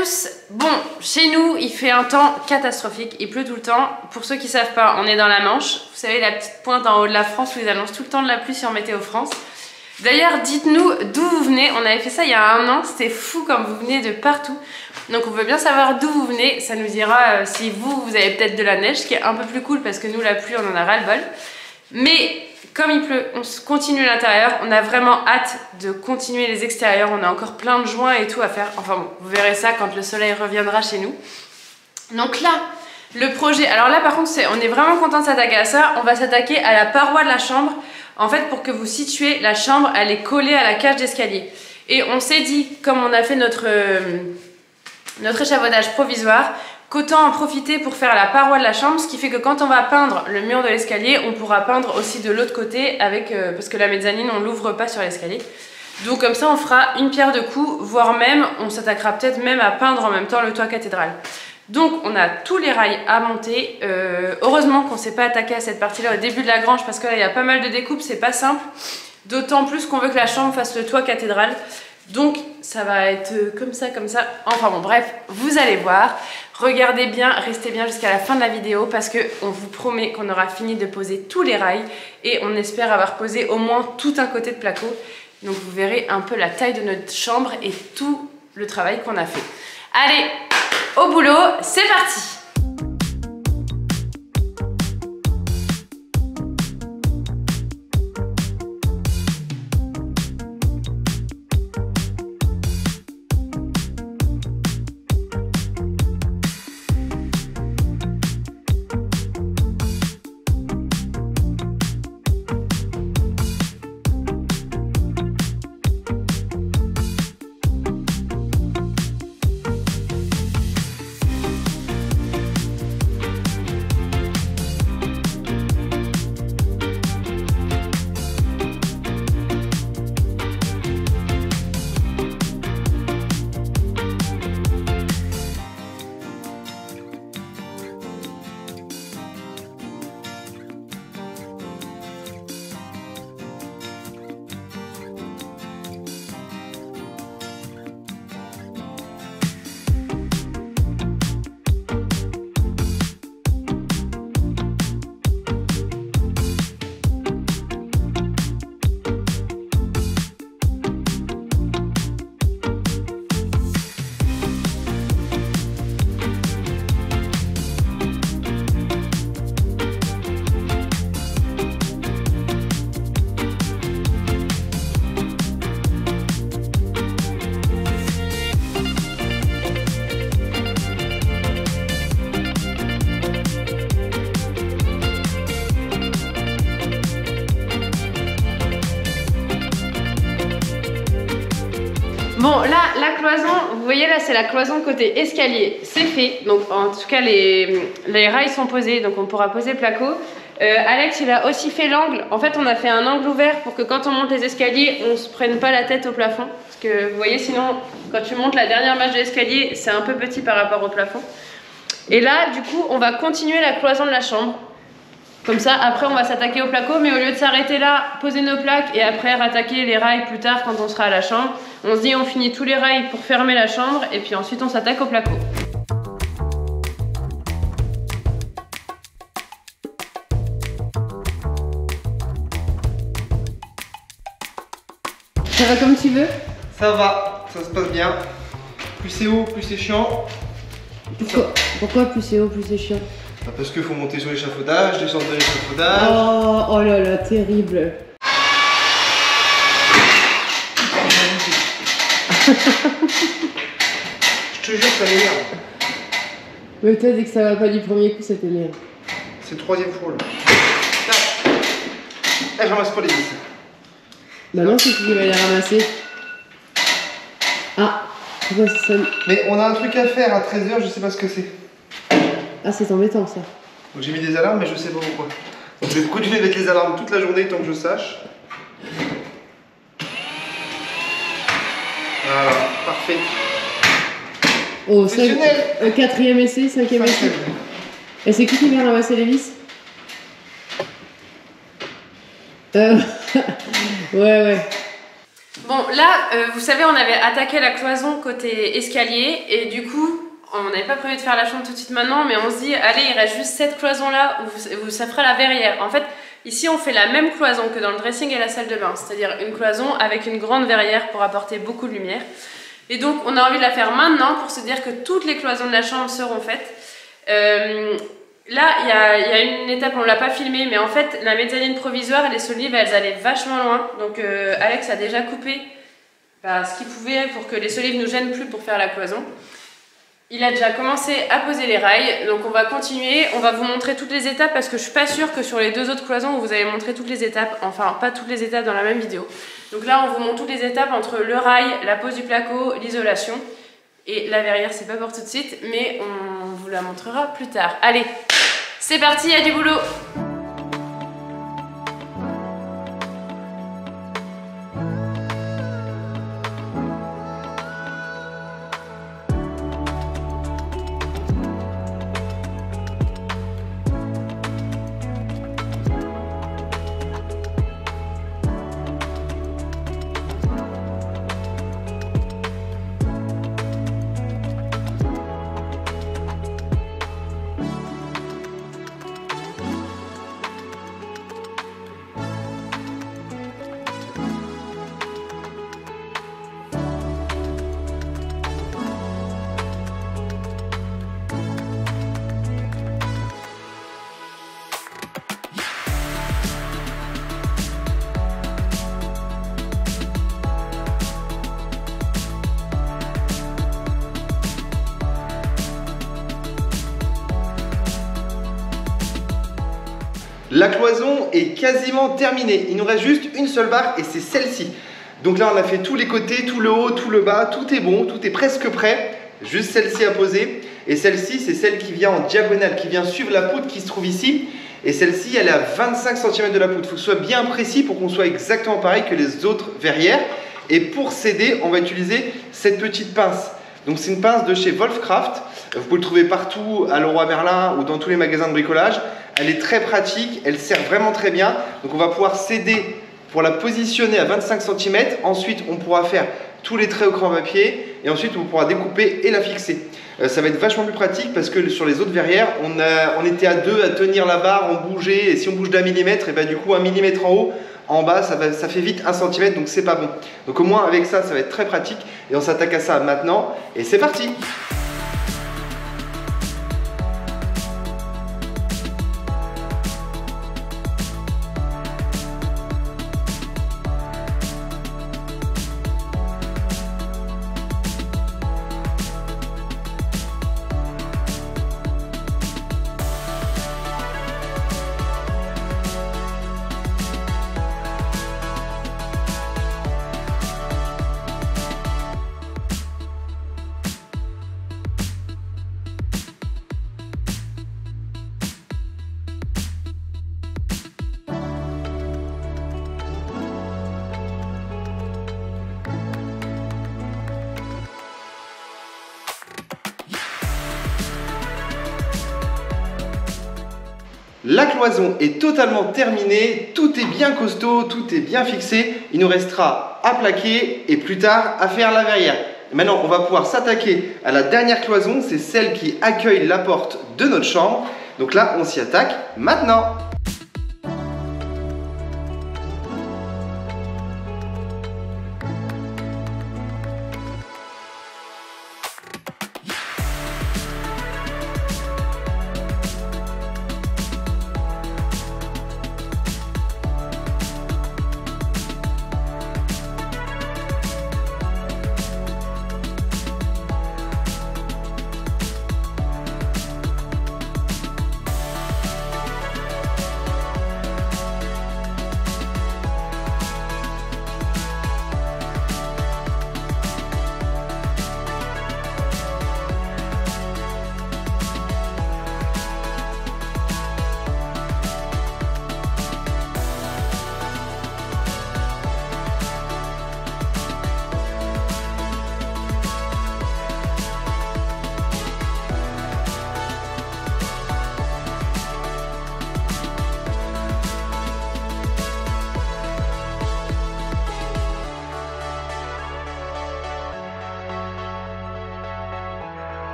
tous. Bon, chez nous, il fait un temps catastrophique, il pleut tout le temps. Pour ceux qui ne savent pas, on est dans la Manche. Vous savez, la petite pointe en haut de la France où ils annoncent tout le temps de la pluie sur Météo France. D'ailleurs, dites-nous d'où vous venez. On avait fait ça il y a un an, c'était fou comme vous venez de partout. Donc on veut bien savoir d'où vous venez, ça nous dira si vous avez peut-être de la neige, ce qui est un peu plus cool parce que nous, la pluie, on en a ras-le-bol. Mais comme il pleut, on continue l'intérieur, on a vraiment hâte de continuer les extérieurs, on a encore plein de joints et tout à faire. Enfin bon, vous verrez ça quand le soleil reviendra chez nous. Donc là, le projet, alors là par contre, on est vraiment content de s'attaquer à ça. On va s'attaquer à la paroi de la chambre. En fait, pour que vous situez, la chambre, elle est collée à la cage d'escalier. Et on s'est dit, comme on a fait notre échafaudage provisoire, qu'autant en profiter pour faire la paroi de la chambre, ce qui fait que quand on va peindre le mur de l'escalier, on pourra peindre aussi de l'autre côté, avec, parce que la mezzanine, on ne l'ouvre pas sur l'escalier. Donc comme ça, on fera une pierre deux coups, voire même, on s'attaquera peut-être même à peindre en même temps le toit cathédrale. Donc on a tous les rails à monter. Heureusement qu'on ne s'est pas attaqué à cette partie-là au début de la grange, parce que là, il y a pas mal de découpes, c'est pas simple. D'autant plus qu'on veut que la chambre fasse le toit cathédrale. Donc ça va être comme ça, comme ça. Enfin bon, bref, vous allez voir. Regardez bien, restez bien jusqu'à la fin de la vidéo parce qu'on vous promet qu'on aura fini de poser tous les rails et on espère avoir posé au moins tout un côté de placo. Donc vous verrez un peu la taille de notre chambre et tout le travail qu'on a fait. Allez, au boulot, c'est parti! Bon, là, la cloison, vous voyez là, c'est la cloison côté escalier, c'est fait. Donc en tout cas, les rails sont posés, donc on pourra poser placo. Alex, il a aussi fait l'angle. En fait, on a fait un angle ouvert pour que quand on monte les escaliers, on ne se prenne pas la tête au plafond. Parce que vous voyez, sinon, quand tu montes la dernière marche de l'escalier, c'est un peu petit par rapport au plafond. Et là, du coup, on va continuer la cloison de la chambre. Comme ça, après, on va s'attaquer au placo, mais au lieu de s'arrêter là, poser nos plaques et après rattaquer les rails plus tard quand on sera à la chambre, on se dit on finit tous les rails pour fermer la chambre et puis ensuite on s'attaque au placo. Ça va comme tu veux? Ça va, ça se passe bien. Plus c'est haut, plus c'est chiant. Pourquoi plus c'est haut, plus c'est chiant? Parce qu'il faut monter sur l'échafaudage, descendre de l'échafaudage. Oh là là, terrible. Je te jure, ça m'énerve. Mais toi, dès que ça va pas du premier coup, ça t'énerve. C'est le troisième fois là. Eh, je ramasse pas les vis. Bah non, c'est qui va les ramasser. Ah, pourquoi ça sonne? Mais on a un truc à faire à 13 h, je sais pas ce que c'est. Ah, c'est embêtant ça. Donc j'ai mis des alarmes, mais je sais pas pourquoi. Donc je vais continuer avec les alarmes toute la journée tant que je sache. Voilà, parfait. Oh, 4e essai, 5e essai. Et c'est qui vient ramasser les vis? Ouais. Bon, là, vous savez, on avait attaqué la cloison côté escalier et du coup, on n'avait pas prévu de faire la chambre tout de suite maintenant, mais on se dit, allez, il reste juste cette cloison-là où ça fera la verrière. En fait, ici, on fait la même cloison que dans le dressing et la salle de bain, c'est-à-dire une cloison avec une grande verrière pour apporter beaucoup de lumière. Et donc, on a envie de la faire maintenant pour se dire que toutes les cloisons de la chambre seront faites. Là, il y a une étape, on ne l'a pas filmée, mais en fait, la mezzanine provisoire et les solives, elles allaient vachement loin. Donc, Alex a déjà coupé ce qu'il pouvait pour que les solives ne nous gênent plus pour faire la cloison. Il a déjà commencé à poser les rails, donc on va continuer. On va vous montrer toutes les étapes parce que je suis pas sûre que sur les deux autres cloisons, vous allez montrer toutes les étapes. Enfin, pas toutes les étapes dans la même vidéo. Donc là, on vous montre toutes les étapes entre le rail, la pose du placo, l'isolation. Et la verrière, c'est pas pour tout de suite, mais on vous la montrera plus tard. Allez, c'est parti, il y a du boulot! La cloison est quasiment terminée. Il nous reste juste une seule barre et c'est celle-ci. Donc là, on a fait tous les côtés, tout le haut, tout le bas, tout est bon, tout est presque prêt. Juste celle-ci à poser. Et celle-ci, c'est celle qui vient en diagonale, qui vient suivre la poutre qui se trouve ici. Et celle-ci, elle est à 25 cm de la poutre. Il faut que ce soit bien précis pour qu'on soit exactement pareil que les autres verrières. Et pour s'aider, on va utiliser cette petite pince. Donc c'est une pince de chez Wolfcraft. Vous pouvez le trouver partout à Leroy Merlin ou dans tous les magasins de bricolage. Elle est très pratique, elle sert vraiment très bien. Donc on va pouvoir s'aider pour la positionner à 25 cm. Ensuite, on pourra faire tous les traits au crayon papier. Et ensuite, on pourra découper et la fixer. Ça va être vachement plus pratique parce que sur les autres verrières, on était à deux à tenir la barre, on bougeait. Et si on bouge d'1 millimètre, et du coup 1 millimètre en haut, en bas, ça fait vite 1 cm, donc c'est pas bon. Donc au moins avec ça, ça va être très pratique. Et on s'attaque à ça maintenant. Et c'est parti! La cloison est totalement terminée, tout est bien costaud, tout est bien fixé. Il nous restera à plaquer et plus tard à faire la verrière. Maintenant, on va pouvoir s'attaquer à la dernière cloison, c'est celle qui accueille la porte de notre chambre. Donc là, on s'y attaque maintenant.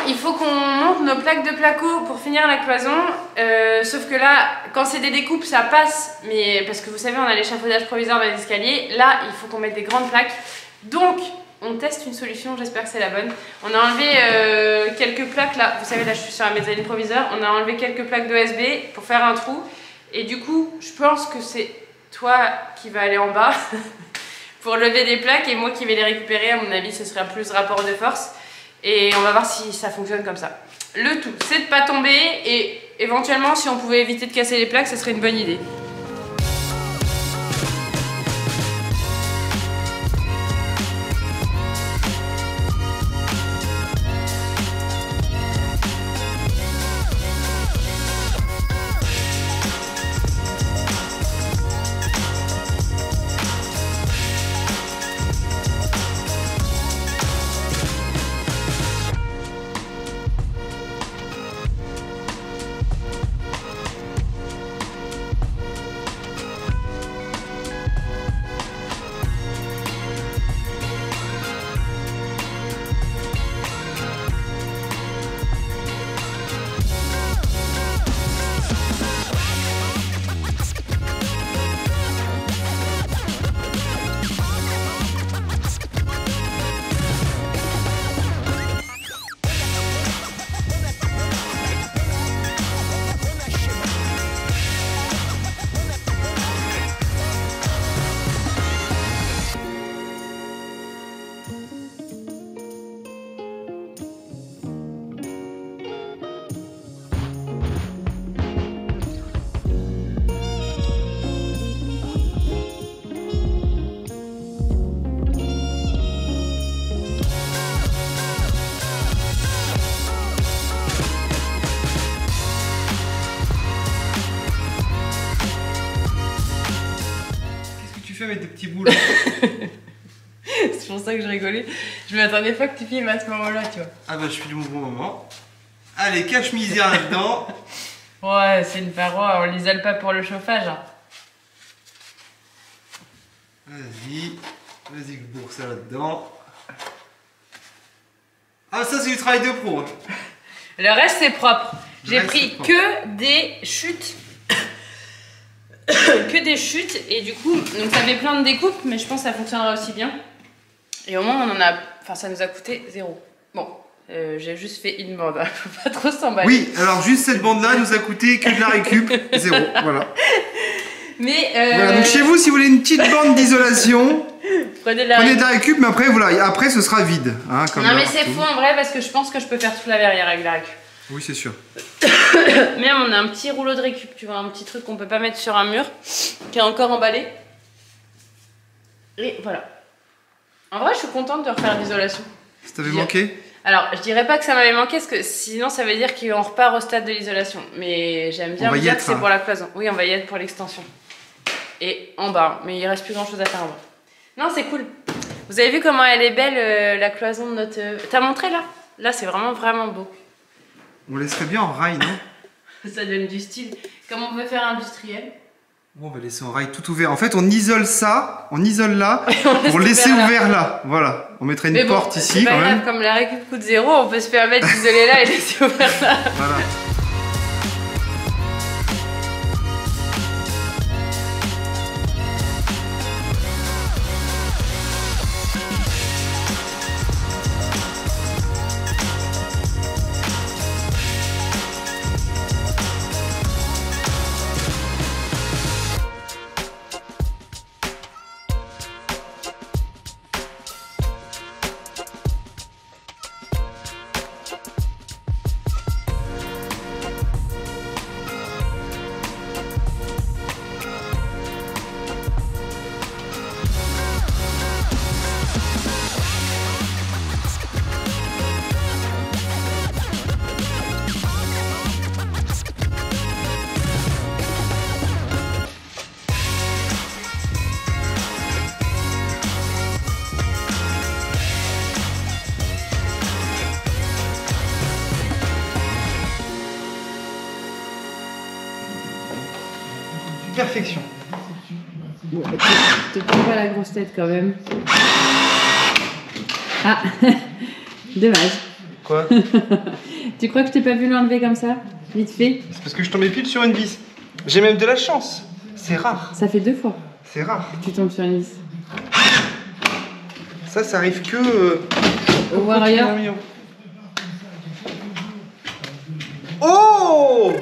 il faut qu'on monte nos plaques de placo pour finir la cloison. Sauf que là, quand c'est des découpes, ça passe. Mais parce que vous savez, on a l'échafaudage provisoire dans les escaliers. Là, il faut qu'on mette des grandes plaques. Donc, on teste une solution, j'espère que c'est la bonne. On a enlevé quelques plaques là. Vous savez, là, je suis sur la mezzanine provisoire. On a enlevé quelques plaques d'OSB pour faire un trou. Et du coup, je pense que c'est toi qui vas aller en bas pour lever des plaques et moi qui vais les récupérer. À mon avis, ce serait plus rapport de force. Et on va voir si ça fonctionne comme ça. Le tout, c'est de ne pas tomber et éventuellement, si on pouvait éviter de casser les plaques, ce serait une bonne idée. Avec des petits bouts là. C'est pour ça que je rigolais. Je m'attendais pas que tu filmes à ce moment-là, tu vois. Ah bah je filme au bon moment. Allez, cache-misère là-dedans. Ouais, c'est une paroi, on l'isole pas pour le chauffage. Hein. Vas-y, bourre ça là-dedans. Ah ça c'est du travail de pro. Le reste c'est propre. J'ai pris que des chutes. Que des chutes et du coup donc ça fait plein de découpes mais je pense que ça fonctionnera aussi bien et au moins on en a, enfin ça nous a coûté 0. Bon j'ai juste fait une bande, hein. Faut pas trop s'emballer. Oui, alors juste cette bande là nous a coûté que de la récup 0, voilà. Mais voilà, donc chez vous si vous voulez une petite bande d'isolation prenez de la récup mais après voilà, après ce sera vide hein, comme non mais c'est fou en vrai parce que je pense que je peux faire toute la verrière avec la récup. Oui c'est sûr. Même on a un petit rouleau de récup, tu vois, un petit truc qu'on peut pas mettre sur un mur, qui est encore emballé. Et voilà. En vrai, je suis contente de refaire l'isolation. Ça t'avait manqué? Alors, je dirais pas que ça m'avait manqué, parce que sinon ça veut dire qu'on repart au stade de l'isolation. Mais j'aime bien me dire que c'est pour la cloison. Oui, on va y être pour l'extension. Et en bas, mais il reste plus grand chose à faire en bas. Non, c'est cool. Vous avez vu comment elle est belle, la cloison de notre... T'as montré là? Là, c'est vraiment, vraiment beau. On laisserait bien en rail, non? Ça donne du style. Comme on veut faire industriel. Bon, on va laisser en rail tout ouvert. En fait, on isole ça, on isole là, pour laisser ouvert là. Voilà. On mettrait une porte ici quand même. Comme la récup coûte 0, on peut se permettre d'isoler là et laisser ouvert là. Voilà. Perfection. Bon, te prends pas la grosse tête quand même. Ah, dommage. Quoi? Tu crois que je t'ai pas vu l'enlever comme ça? Vite fait? C'est parce que je tombais pile sur une vis. J'ai même de la chance. C'est rare. Ça fait 2 fois. C'est rare. Que tu tombes sur une vis. Ça arrive que... au Warrior. Oh!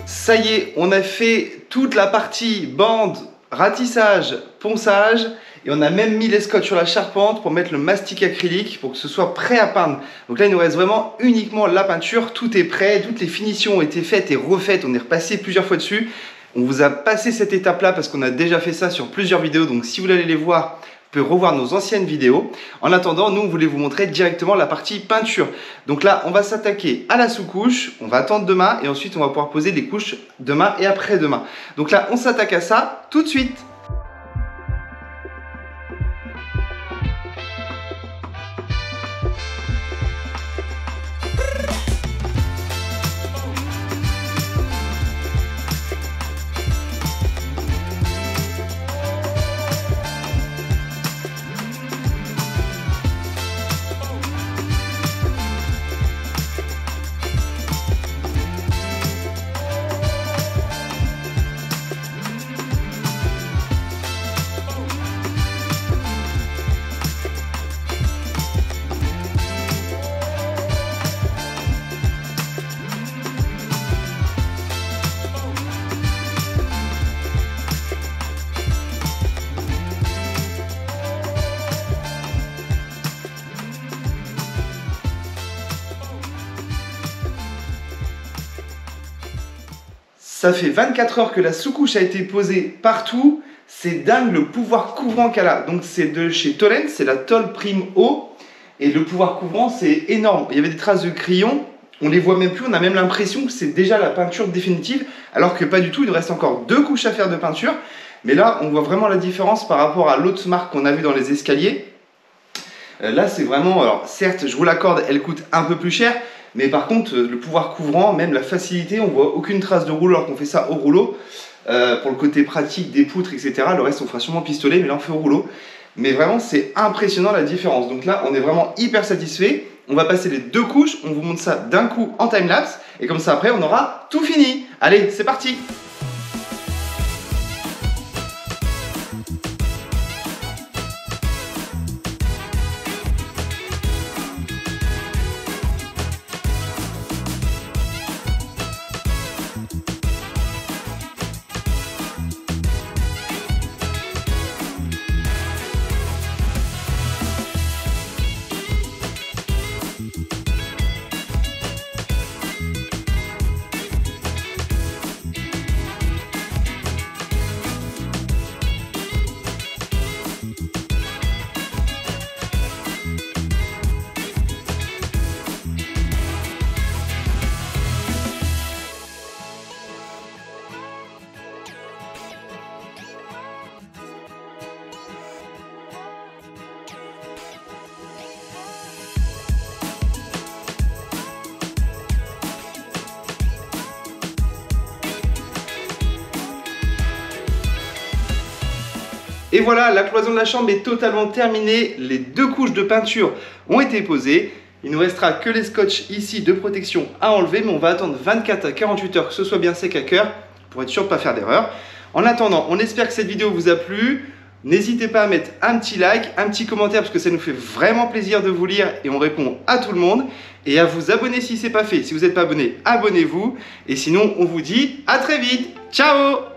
Ça y est, on a fait toute la partie bande, ratissage, ponçage et on a même mis les scotch sur la charpente pour mettre le mastic acrylique pour que ce soit prêt à peindre. Donc là, il nous reste vraiment uniquement la peinture, tout est prêt, toutes les finitions ont été faites et refaites, on est repassé plusieurs fois dessus. On vous a passé cette étape-là parce qu'on a déjà fait ça sur plusieurs vidéos, donc si vous voulez aller les voir, vous pouvez revoir nos anciennes vidéos. En attendant, nous, on voulait vous montrer directement la partie peinture. Donc là, on va s'attaquer à la sous-couche, on va attendre demain et ensuite on va pouvoir poser des couches demain et après-demain. Donc là, on s'attaque à ça tout de suite. Ça fait 24 heures que la sous-couche a été posée partout. C'est dingue le pouvoir couvrant qu'elle a. Donc c'est de chez Tollens, c'est la Toll Prime Haut. Et le pouvoir couvrant, c'est énorme. Il y avait des traces de crayon, on les voit même plus. On a même l'impression que c'est déjà la peinture définitive. Alors que pas du tout, il nous reste encore 2 couches à faire de peinture. Mais là, on voit vraiment la différence par rapport à l'autre marque qu'on a vu dans les escaliers. Là, c'est vraiment... Alors certes, je vous l'accorde, elle coûte un peu plus cher. Mais par contre, le pouvoir couvrant, même la facilité, on voit aucune trace de rouleau alors qu'on fait ça au rouleau. Pour le côté pratique des poutres, etc. Le reste, on fera sûrement pistolet, mais là, on fait au rouleau. Mais vraiment, c'est impressionnant la différence. Donc là, on est vraiment hyper satisfait. On va passer les 2 couches. On vous montre ça d'un coup en time-lapse. Et comme ça, après, on aura tout fini. Allez, c'est parti! Et voilà, la cloison de la chambre est totalement terminée. Les 2 couches de peinture ont été posées. Il ne nous restera que les scotch ici de protection à enlever, mais on va attendre 24 à 48 heures que ce soit bien sec à cœur pour être sûr de ne pas faire d'erreur. En attendant, on espère que cette vidéo vous a plu. N'hésitez pas à mettre un petit like, un petit commentaire parce que ça nous fait vraiment plaisir de vous lire et on répond à tout le monde. Et à vous abonner si ce n'est pas fait. Si vous n'êtes pas abonné, abonnez-vous. Et sinon, on vous dit à très vite. Ciao!